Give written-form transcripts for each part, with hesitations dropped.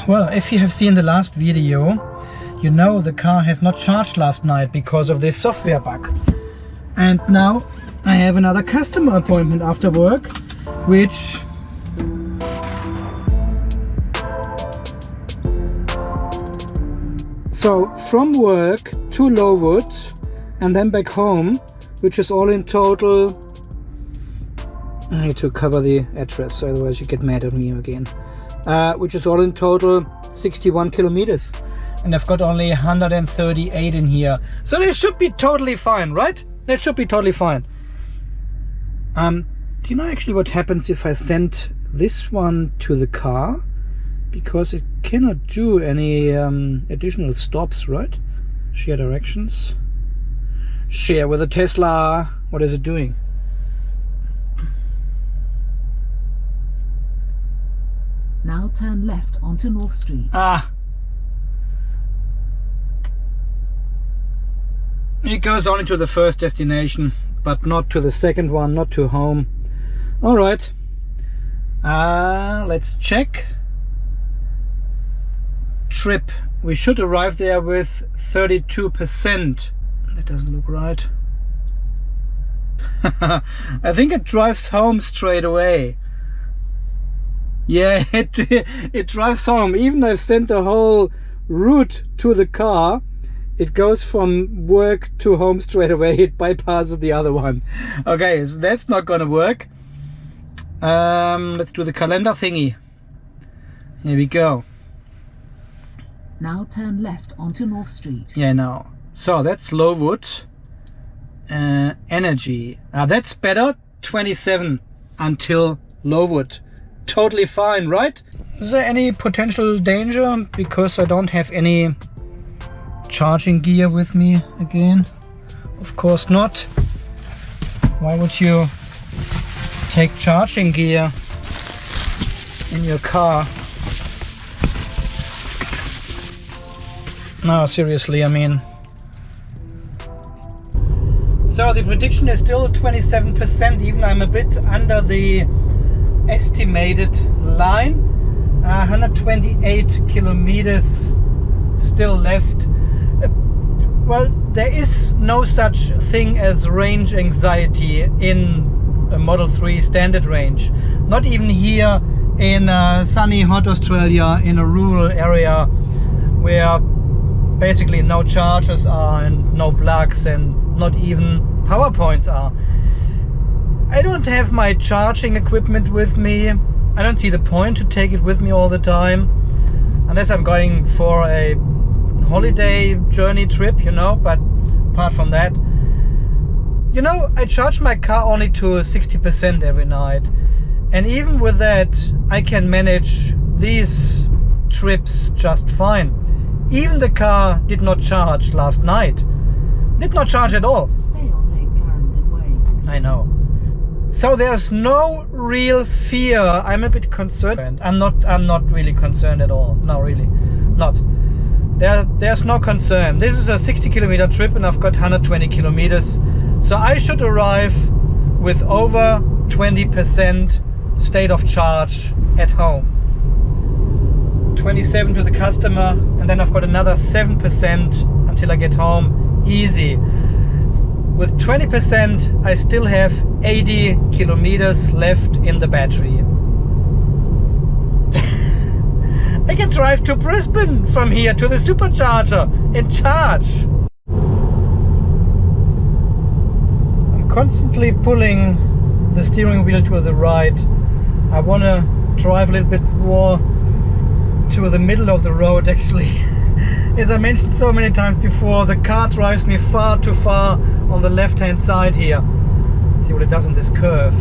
Well, if you have seen the last video, you know the car has not charged last night because of this software bug. And now I have another customer appointment after work, which so from work to Lowood and then back home, which is all in total, I need to cover the address, so otherwise you get mad at me again, which is all in total 61 kilometers, and I've got only 138 in here, so they should be totally fine, right? They should be totally fine. Do you know actually what happens if I send this one to the car? Because it cannot do any additional stops, right? Share directions. Share with a Tesla. What is it doing? Now turn left onto North Street. Ah. It goes only to the first destination, but not to the second one, not to home. All right. Let's check. Trip. We should arrive there with 32%. That doesn't look right. I think it drives home straight away. Yeah, it drives home. Even I've sent the whole route to the car, it goes from work to home straight away. It bypasses the other one. Okay, so that's not gonna work. Let's do the calendar thingy. Here we go. Now turn left onto North Street. Yeah, now. So that's Lowood. Energy. That's better. 27 until Lowood. Totally fine, right? Is there any potential danger because I don't have any charging gear with me again? Of course not. Why would you take charging gear in your car? No, seriously, I mean. So the prediction is still 27%, even I'm a bit under the estimated line. 128 kilometers still left. Well, there is no such thing as range anxiety in a Model 3 standard range. Not even here in sunny, hot Australia, in a rural area where basically no chargers are and no plugs and not even power points are. I don't have my charging equipment with me. I don't see the point to take it with me all the time unless I'm going for a holiday journey trip, you know, but apart from that, you know, I charge my car only to 60% every night, and even with that I can manage these trips just fine. Even the car did not charge last night. Did not charge at all. Stay on Lake Clarendon Way. I know. So there's no real fear. I'm a bit concerned. I'm not really concerned at all. No, really. Not. There's no concern. This is a 60 kilometer trip and I've got 120 kilometers. So I should arrive with over 20% state of charge at home. 27 to the customer, and then I've got another 7% until I get home. Easy. With 20% I still have 80 kilometers left in the battery. I can drive to Brisbane from here to the supercharger and charge. I'm constantly pulling the steering wheel to the right. I want to drive a little bit more to the middle of the road actually. As I mentioned so many times before, the car drives me far too far on the left hand side here. See what it does on this curve.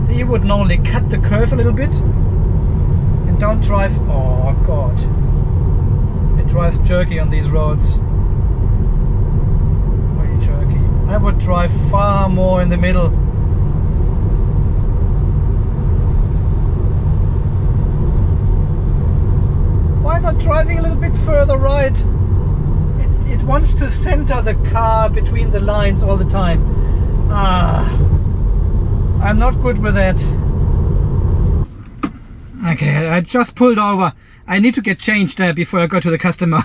See, you would normally cut the curve a little bit and don't drive. Oh god, it drives jerky on these roads. Really jerky. I would drive far more in the middle. Why not driving a little bit further right? It wants to center the car between the lines all the time. I'm not good with that. Okay, I just pulled over. I need to get changed before I go to the customer.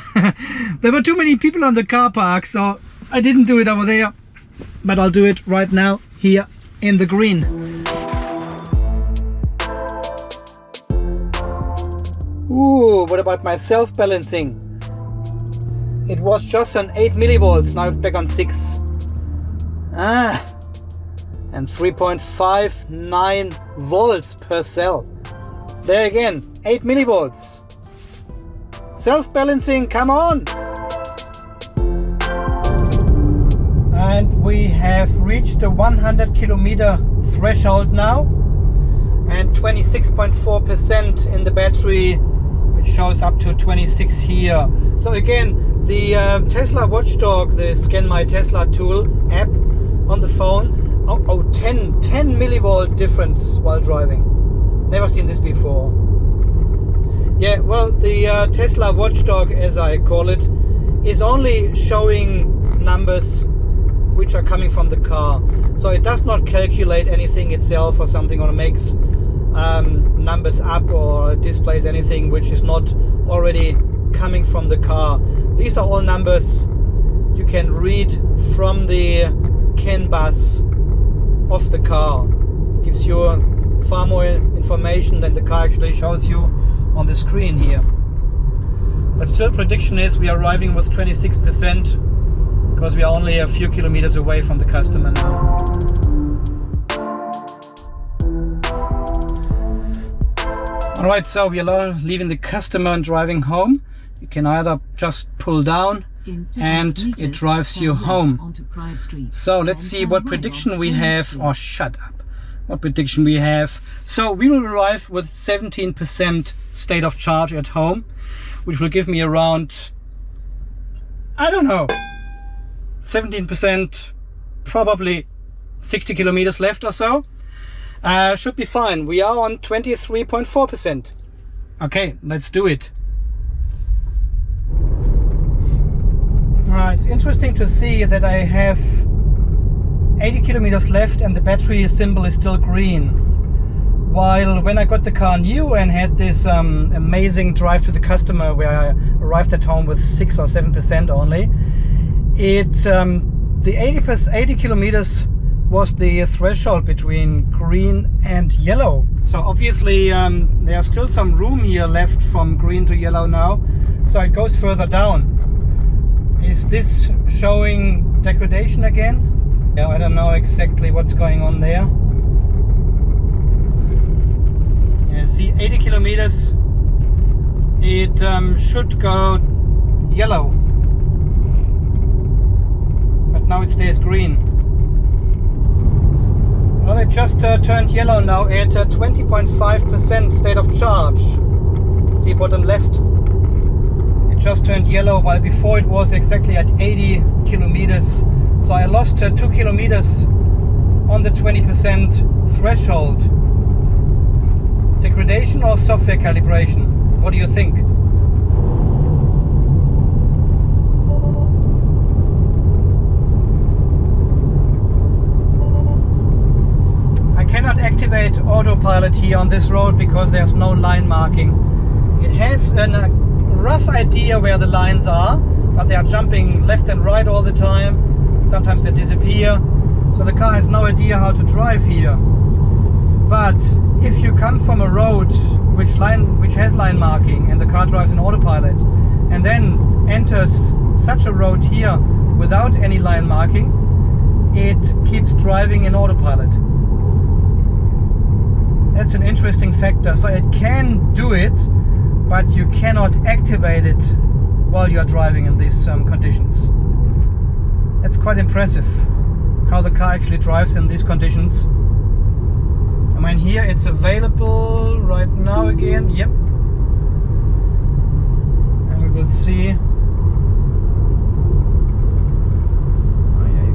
There were too many people on the car park, so I didn't do it over there. But I'll do it right now here in the green. Ooh, what about my self-balancing? It was just on 8 millivolts, now it's back on 6. And 3.59 volts per cell. There again, 8 millivolts. Self-balancing, come on! And we have reached the 100 kilometer threshold now. And 26.4% in the battery, which shows up to 26 here. So again, the Tesla Watchdog, the Scan My Tesla tool app on the phone, 10 millivolt difference while driving. Never seen this before. Yeah, well, the Tesla Watchdog, as I call it, is only showing numbers which are coming from the car. So it does not calculate anything itself or something, or makes numbers up or displays anything which is not already coming from the car. These are all numbers you can read from the CAN bus of the car. It gives you far more information than the car actually shows you on the screen here. But still, prediction is we are arriving with 26% because we are only a few kilometers away from the customer now. Alright, so we are leaving the customer and driving home. You can either just pull down and it drives you home. So let's see what prediction we have. Oh, shut up. What prediction we have. So we will arrive with 17% state of charge at home, which will give me around, I don't know, 17%, probably 60 kilometers left or so. Should be fine. We are on 23.4%. Okay, let's do it. It's interesting to see that I have 80 kilometers left and the battery symbol is still green. While when I got the car new and had this amazing drive to the customer where I arrived at home with 6 or 7% only, the 80 kilometers was the threshold between green and yellow. So obviously there's still some room here left from green to yellow now, so it goes further down. Is this showing degradation again? Yeah, I don't know exactly what's going on there. Yeah, see, 80 kilometers, it should go yellow, but now it stays green. Well, it just turned yellow now at 20.5% state of charge. See, bottom left. It just turned yellow, while before it was exactly at 80 kilometers. So I lost 2 kilometers on the 20% threshold. Degradation or software calibration? What do you think? I cannot activate autopilot here on this road because there's no line marking. It has a rough idea where the lines are, but they are jumping left and right all the time. Sometimes they disappear, so the car has no idea how to drive here. But if you come from a road which has line marking and the car drives in autopilot, and then enters such a road here without any line marking, it keeps driving in autopilot. That's an interesting factor. So it can do it, but you cannot activate it while you are driving in these conditions. That's quite impressive how the car actually drives in these conditions. I mean, here it's available right now again. Yep. And we will see. Oh yeah,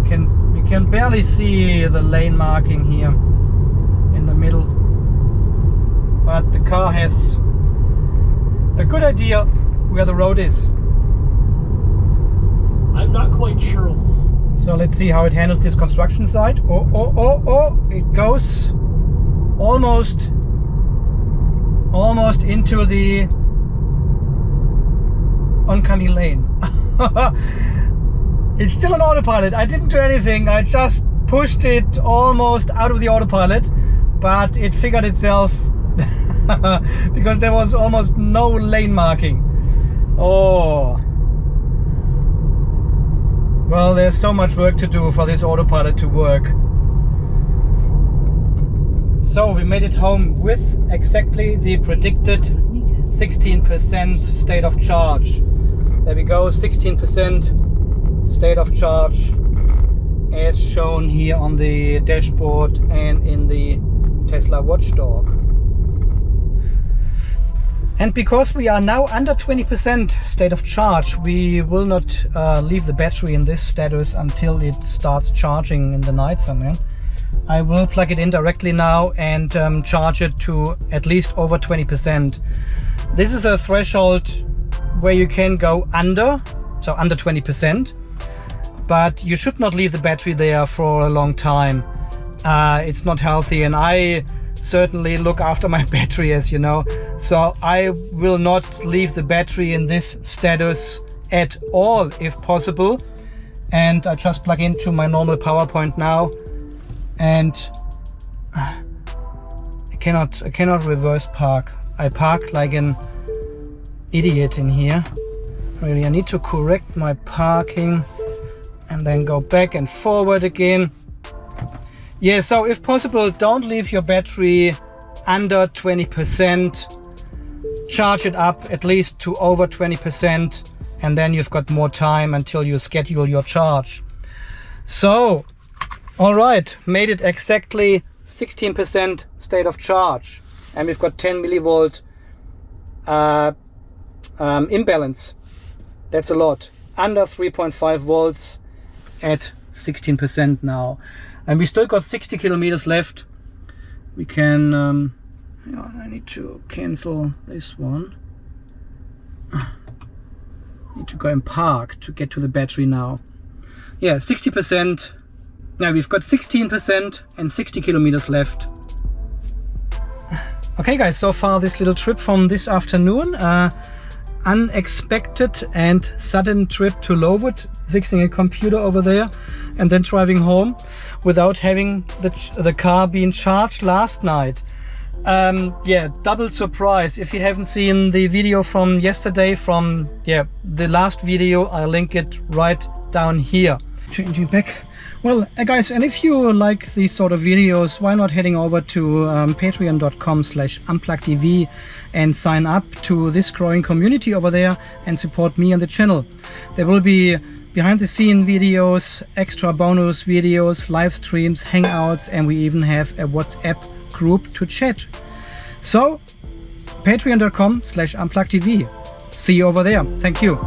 you can barely see the lane marking here in the middle. But the car has a good idea where the road is. I'm not quite sure. So let's see how it handles this construction site. Oh, it goes almost almost into the oncoming lane. It's still on autopilot. I didn't do anything. I just pushed it almost out of the autopilot, but it figured itself because there was almost no lane marking. Oh, well, there's so much work to do for this autopilot to work. So we made it home with exactly the predicted 16% state of charge. There we go, 16% state of charge as shown here on the dashboard and in the Tesla watchdog. And because we are now under 20% state of charge, we will not leave the battery in this status until it starts charging in the night somewhere. I will plug it in directly now and charge it to at least over 20%. This is a threshold where you can go under, so under 20%, but you should not leave the battery there for a long time. It's not healthy, and I certainly look after my battery, as you know, so I will not leave the battery in this status at all if possible. And I just plug into my normal power point now, and I cannot reverse park. I park like an idiot in here. Really, I need to correct my parking and then go back and forward again. Yeah, so if possible, don't leave your battery under 20%. Charge it up at least to over 20%, and then you've got more time until you schedule your charge. So, all right, made it exactly 16% state of charge, and we've got 10 millivolt imbalance. That's a lot. Under 3.5 volts at 16% now. And we still got 60 kilometers left. We can, I need to cancel this one. Need to go and park to get to the battery now. Yeah, 60%. Now we've got 16% and 60 kilometers left. Okay guys, so far this little trip from this afternoon. Unexpected and sudden trip to Lowood, fixing a computer over there and then driving home without having the car being charged last night. Yeah, double surprise. If you haven't seen the video from yesterday, from the last video, I'll link it right down here. Changing back. Well, guys, and if you like these sort of videos, why not heading over to patreon.com/unpluggedtv and sign up to this growing community over there and support me and the channel. There will be behind the scene videos, extra bonus videos, live streams, hangouts, and we even have a WhatsApp group to chat. So patreon.com/unpluggedtv. See you over there. Thank you.